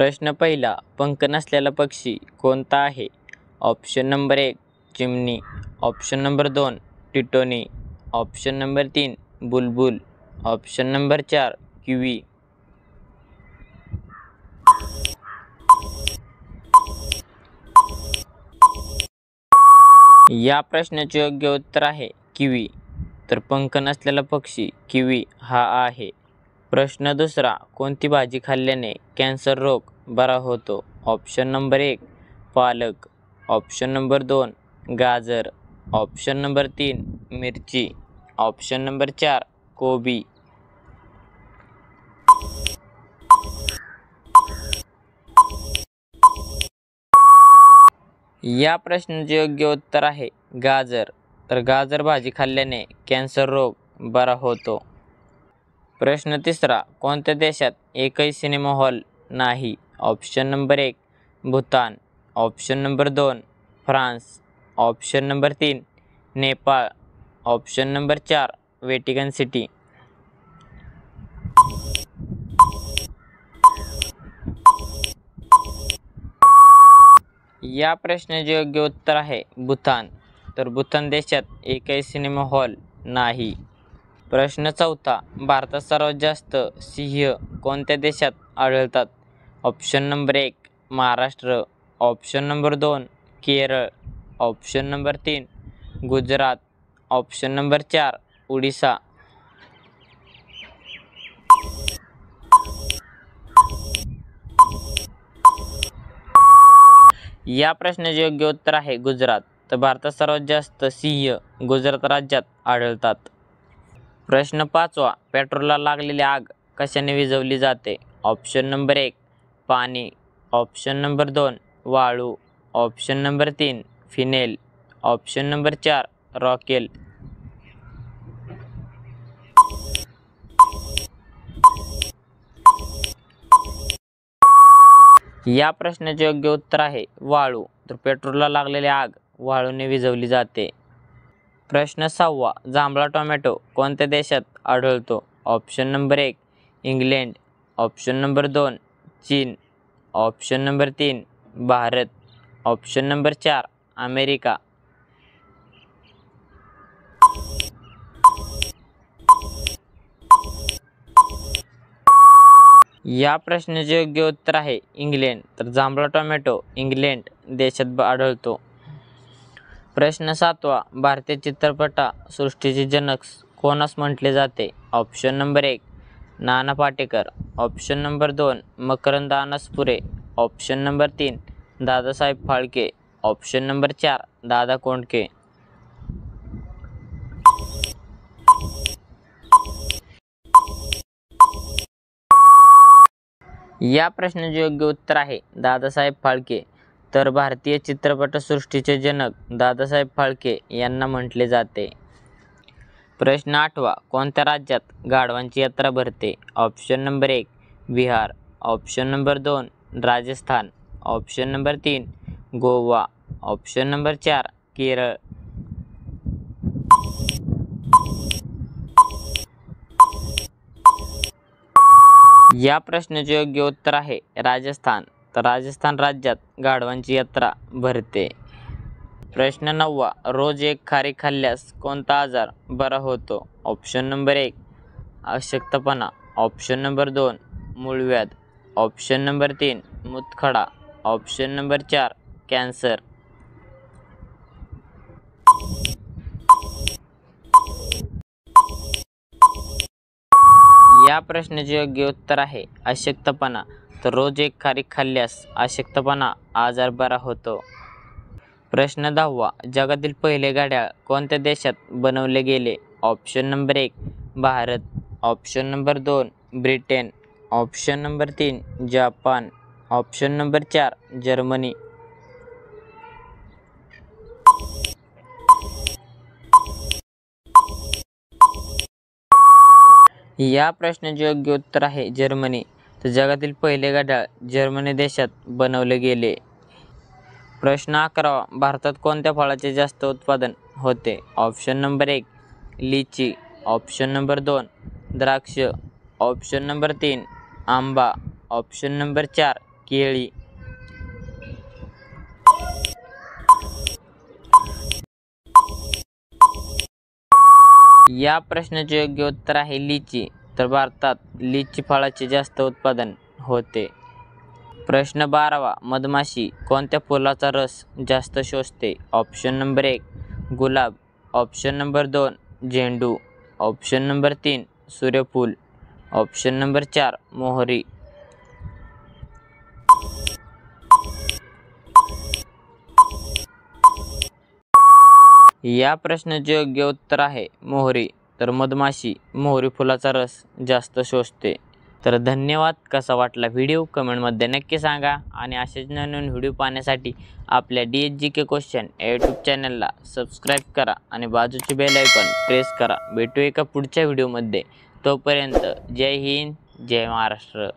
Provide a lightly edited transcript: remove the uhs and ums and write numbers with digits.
प्रश्न पहिला, पंख नसलेला पक्षी कोणता आहे? ऑप्शन नंबर 1 चिमणी, ऑप्शन नंबर 2 टिटोनी, ऑप्शन नंबर 3 बुलबुल, ऑप्शन नंबर 4 किवी. या प्रश्नाचे योग्य उत्तर आहे किवी. तर पंख नसलेला पक्षी किवी हा आहे. प्रश्न दुसरा, कोणती भाजी खाल्ल्याने कॅन्सर रोग बरा होतो? ऑप्शन नंबर 1 पालक, ऑप्शन नंबर 2 गाजर, ऑप्शन नंबर 3 मिरची, ऑप्शन नंबर 4 कोबी. या प्रश्नाचे योग्य उत्तर आहे गाजर. तर गाजर भाजी खाल्ल्याने कॅन्सर रोग बरा होतो. प्रश्न तिसरा, कोणत्या देशात एकही सिनेमा हॉल नाही? Option number 1 Bhutan, option number 2 France, option number 3 Nepal, option number 4 Vatican city. या प्रश्नाचे योग्य उत्तर आहे भूतान. तर भूतान देशात एकही सिनेमा हॉल नाही. प्रश्न चौथा, भारतात सर्वात जास्त सिंह कोणत्या देशात आढळतात? Option number 1 Maharashtra, option number 2 Kerala, option number 3 Gujarat, option number 4 Odisha. या प्रश्नाचे योग्य उत्तर आहे गुजरात. तर भारतात सर्वात जास्त सिंह गुजरात राज्यात आढळतात. प्रश्न पाचवा, पेट्रोलला लागलेली आग कशाने विझवली जाते? ऑप्शन नंबर 1 पाणी, ऑप्शन नंबर 2 वाळू, option number 3 phenyl, option number 4 रॉकेल. या प्रश्नाचे योग्य उत्तर आहे वाळू. तर पेट्रोलला लागलेली आग वाळूने विझवली जाते. प्रश्न सहावा, जांभळा टोमॅटो कोणत्या देशात आढळतो? Option number 1 England, option number 2 चीन, option number 3 Bharat, option number 4 America. या प्रश्नाचे योग्य उत्तर आहे इंग्लंड. तर जांभळा टोमॅटो इंग्लंड देशात आढळतो. प्रश्न सातवा, भारतीय चित्रपटसृष्टीचे जनक कोणास म्हटले जाते? Option number 1 Nana Patekar, option number 2 Makarand Anaspure, option number 3 Dadasaheb Phalke, option number 4 Dada Kondke. या प्रश्नाचे योग्य उत्तर आहे दादासाहेब फाळके. तर भारतीय चित्रपटसृष्टीचे जनक दादासाहेब फाळके यांना म्हटले जाते. प्रश्न आठवा, कोणत्या राज्यात गाढवांची यात्रा भरते? Option number 1 Bihar, option number 2 Rajasthan, option number 3 Goa, option number 4 Kerala. या प्रश्नाचे योग्य उत्तर आहे राजस्थान. तर राजस्थान राज्यात गाढवांची यात्रा भरते. प्रश्न नववा, रोज एक खारी खाल्ल्यास कोणता आजार बरा होतो? ऑप्शन नंबर 1 अशक्तपणा, ऑप्शन नंबर 2 मूळव्याध, ऑप्शन नंबर 3 मूतखडा, ऑप्शन नंबर 4 कॅन्सर. या प्रश्नाचे योग्य उत्तर आहे अशक्तपणा. तर रोज एक खारीक खाल्ल्यास अशक्तपणा आजार बरा होतो. प्रश्न 10वा, जगातील पहिले घड्याळ कोणत्या देशात बनवले गेले? Option number 1 Bharat, option number 2 Britain, option number 3 Japan, option number 4 Germany. या प्रश्नाचे योग्य उत्तर आहे जर्मनी. तर जगातील पहिले घड्याळ जर्मनी देशात बनवले गेले. प्रश्न 11वा, भारतात कोणत्या फळाचे जास्त उत्पादन होते? ऑप्शन नंबर 1 लिची, ऑप्शन नंबर 2 द्राक्ष, ऑप्शन नंबर 3 आंबा, ऑप्शन नंबर 4 केळी. या प्रश्नाचे योग्य उत्तर आहे लिची. तर भारतात लिची फळाचे जास्त उत्पादन होते. प्रश्न 12वा, मधमाशी कोणत्या फुलाचा रस जास्त शोषते? ऑप्शन नंबर 1 गुलाब, ऑप्शन नंबर 2 झेंडू, ऑप्शन नंबर 3 सूर्यफूल, ऑप्शन नंबर 4 मोहरी. या प्रश्नाचे योग्य उत्तर आहे मोहरी. तर मधमाशी मोहरी फुलाचा रस जास्त शोषते. तर धन्यवाद. कसा वाटला व्हिडिओ कमेंटमध्ये नक्की सांगा आणि असेच नवीन व्हिडिओ पाहण्यासाठी आपल्या DSGK क्वेश्चन या यूट्यूब चॅनलला सबस्क्राईब करा आणि बाजूचे बेल आयकॉन प्रेस करा. भेटू एका पुढच्या व्हिडिओमध्ये. तोपर्यंत जय हिंद, जय महाराष्ट्र.